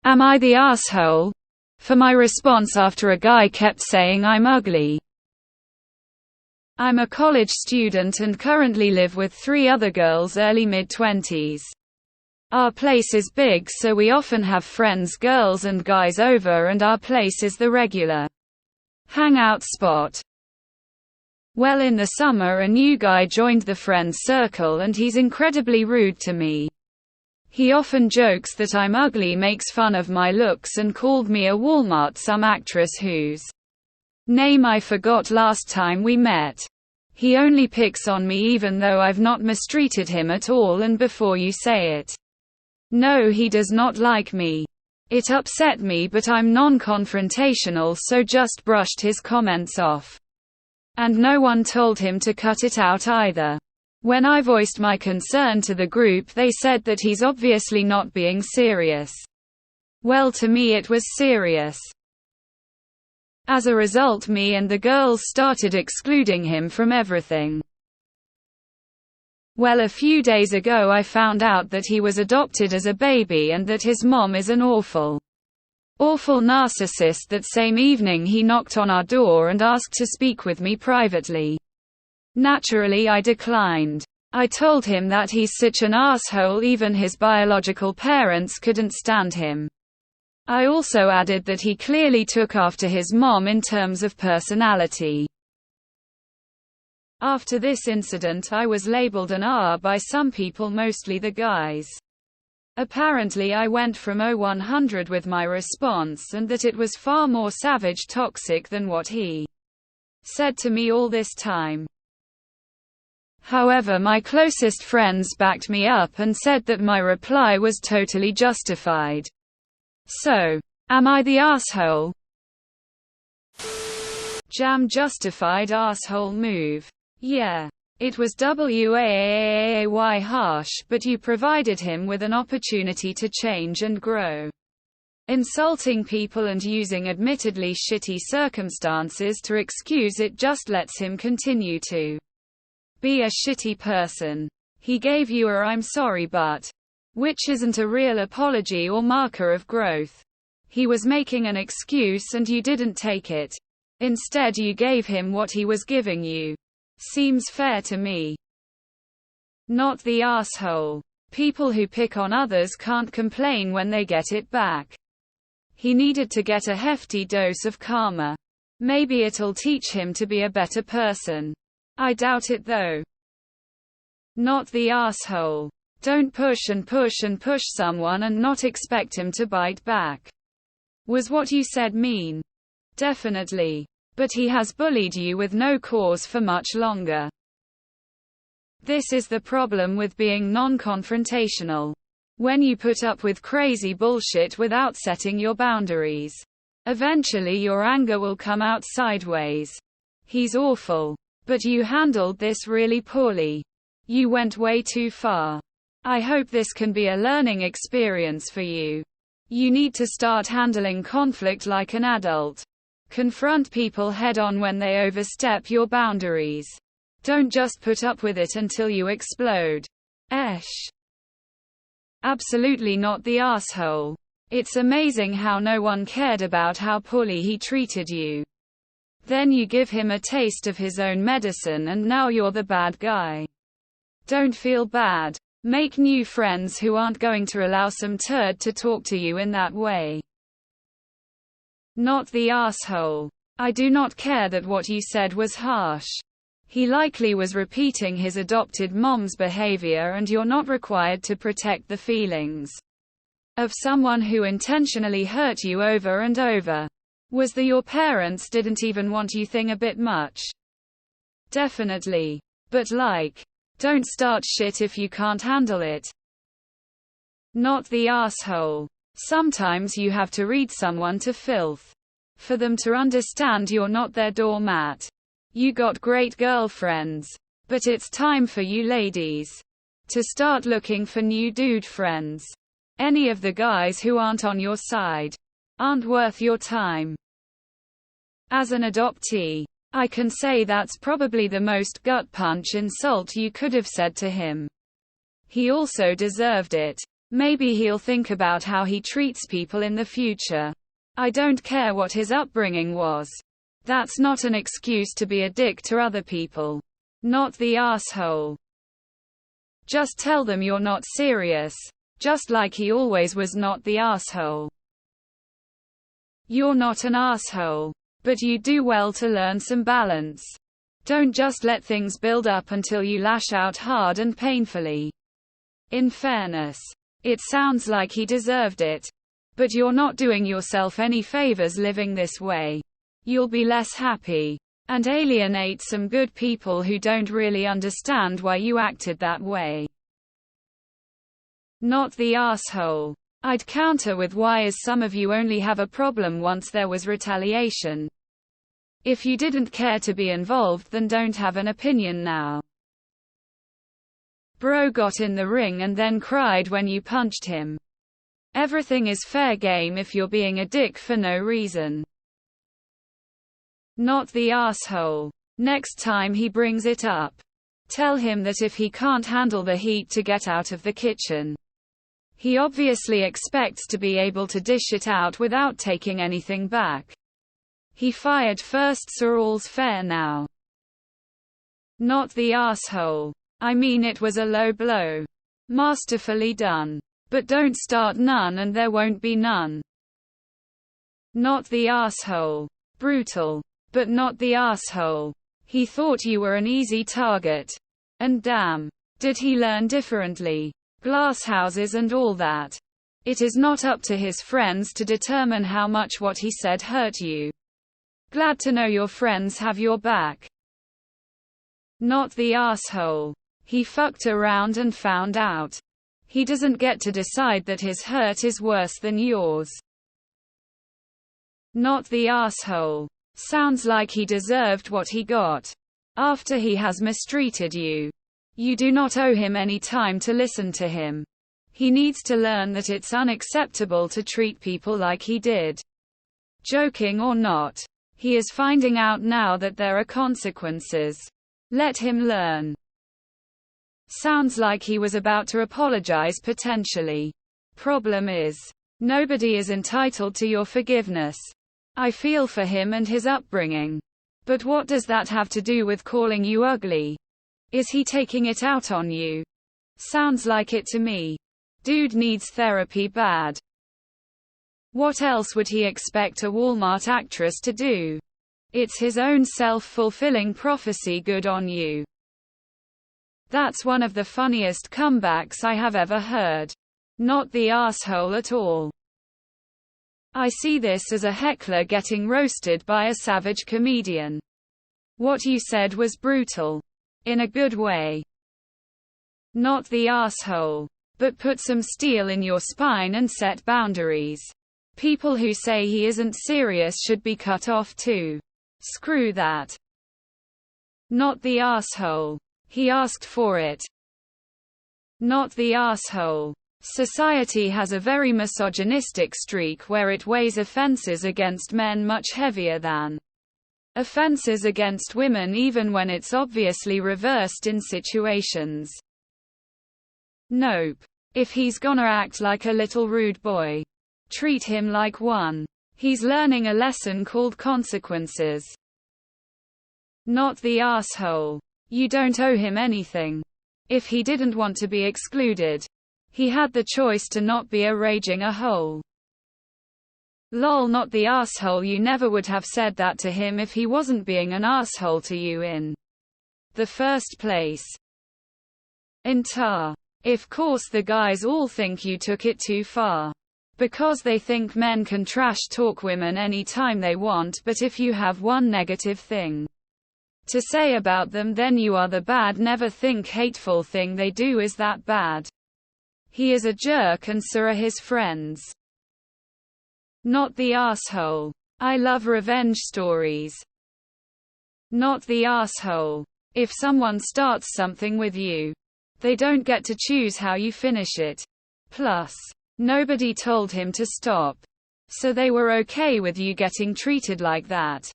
Am I the asshole? For my response after a guy kept saying I'm ugly. I'm a college student and currently live with 3 other girls early mid-20s. Our place is big, so we often have friends, girls and guys over, and our place is the regular hangout spot. Well, in the summer a new guy joined the friends circle and he's incredibly rude to me. He often jokes that I'm ugly, makes fun of my looks, and called me a Walmart, some actress whose name I forgot last time we met. He only picks on me even though I've not mistreated him at all, and before you say it, no, he does not like me. It upset me, but I'm non-confrontational, so just brushed his comments off. And no one told him to cut it out either. When I voiced my concern to the group, they said that he's obviously not being serious. Well, to me it was serious. As a result, me and the girls started excluding him from everything. Well, a few days ago I found out that he was adopted as a baby and that his mom is an awful narcissist. That same evening he knocked on our door and asked to speak with me privately. Naturally I declined. I told him that he's such an asshole, even his biological parents couldn't stand him. I also added that he clearly took after his mom in terms of personality. After this incident I was labeled an R by some people, mostly the guys. Apparently I went from 0-100 with my response, and that it was far more savage, toxic than what he said to me all this time. However, my closest friends backed me up and said that my reply was totally justified. So, am I the asshole? Jam justified asshole move. Yeah. It was way harsh, but you provided him with an opportunity to change and grow. Insulting people and using admittedly shitty circumstances to excuse it just lets him continue to be a shitty person. He gave you a "I'm sorry but," which isn't a real apology or marker of growth. He was making an excuse and you didn't take it. Instead you gave him what he was giving you. Seems fair to me. Not the asshole. People who pick on others can't complain when they get it back. He needed to get a hefty dose of karma. Maybe it'll teach him to be a better person. I doubt it though. Not the asshole. Don't push and push and push someone and not expect him to bite back. Was what you said mean? Definitely. But he has bullied you with no cause for much longer. This is the problem with being non-confrontational. When you put up with crazy bullshit without setting your boundaries, eventually your anger will come out sideways. He's awful. But you handled this really poorly. You went way too far. I hope this can be a learning experience for you. You need to start handling conflict like an adult. Confront people head-on when they overstep your boundaries. Don't just put up with it until you explode. Absolutely not the asshole. It's amazing how no one cared about how poorly he treated you. Then you give him a taste of his own medicine and now you're the bad guy. Don't feel bad. Make new friends who aren't going to allow some turd to talk to you in that way. Not the asshole. I do not care that what you said was harsh. He likely was repeating his adopted mom's behavior, and you're not required to protect the feelings of someone who intentionally hurt you over and over. Was the your parents didn't even want you thing a bit much? Definitely. But don't start shit if you can't handle it. Not the asshole. Sometimes you have to read someone to filth for them to understand you're not their doormat. You got great girlfriends. But it's time for you ladies to start looking for new dude friends. Any of the guys who aren't on your side aren't worth your time. As an adoptee, I can say that's probably the most gut punch insult you could have said to him. He also deserved it. Maybe he'll think about how he treats people in the future. I don't care what his upbringing was. That's not an excuse to be a dick to other people. Not the asshole. Just tell them you're not serious. Just like he always was not the asshole. You're not an asshole. But you do well to learn some balance. Don't just let things build up until you lash out hard and painfully. In fairness, it sounds like he deserved it. But you're not doing yourself any favors living this way. You'll be less happy. And alienate some good people who don't really understand why you acted that way. Not the asshole. I'd counter with why is some of you only have a problem once there was retaliation. If you didn't care to be involved, then don't have an opinion now. Bro got in the ring and then cried when you punched him. Everything is fair game if you're being a dick for no reason. Not the asshole. Next time he brings it up, tell him that if he can't handle the heat to get out of the kitchen, he obviously expects to be able to dish it out without taking anything back. He fired first, so all's fair now. Not the asshole. I mean, it was a low blow. Masterfully done. But don't start none and there won't be none. Not the asshole. Brutal. But not the asshole. He thought you were an easy target. And damn, did he learn differently. Glass houses and all that. It is not up to his friends to determine how much what he said hurt you. Glad to know your friends have your back. Not the asshole. He fucked around and found out. He doesn't get to decide that his hurt is worse than yours. Not the asshole. Sounds like he deserved what he got. After he has mistreated you. You do not owe him any time to listen to him. He needs to learn that it's unacceptable to treat people like he did. Joking or not, he is finding out now that there are consequences. Let him learn. Sounds like he was about to apologize potentially. Problem is, nobody is entitled to your forgiveness. I feel for him and his upbringing. But what does that have to do with calling you ugly? Is he taking it out on you? Sounds like it to me. Dude needs therapy bad. What else would he expect a Walmart actress to do? It's his own self-fulfilling prophecy. Good on you. That's one of the funniest comebacks I have ever heard. Not the asshole at all. I see this as a heckler getting roasted by a savage comedian. What you said was brutal. In a good way. Not the asshole. But put some steel in your spine and set boundaries. People who say he isn't serious should be cut off too. Screw that. Not the asshole. He asked for it. Not the asshole. Society has a very misogynistic streak where it weighs offenses against men much heavier than offenses against women, even when it's obviously reversed in situations. Nope. If he's gonna act like a little rude boy, treat him like one. He's learning a lesson called consequences. Not the asshole. You don't owe him anything. If he didn't want to be excluded, he had the choice to not be a raging a hole. Lol, not the asshole. You never would have said that to him if he wasn't being an asshole to you in the first place. Intar. Of course the guys all think you took it too far. Because they think men can trash talk women anytime they want, but if you have one negative thing to say about them, then you are the bad. Never think hateful thing they do is that bad. He is a jerk and so are his friends. Not the asshole. I love revenge stories. Not the asshole. If someone starts something with you, they don't get to choose how you finish it. Plus, nobody told him to stop. So they were okay with you getting treated like that.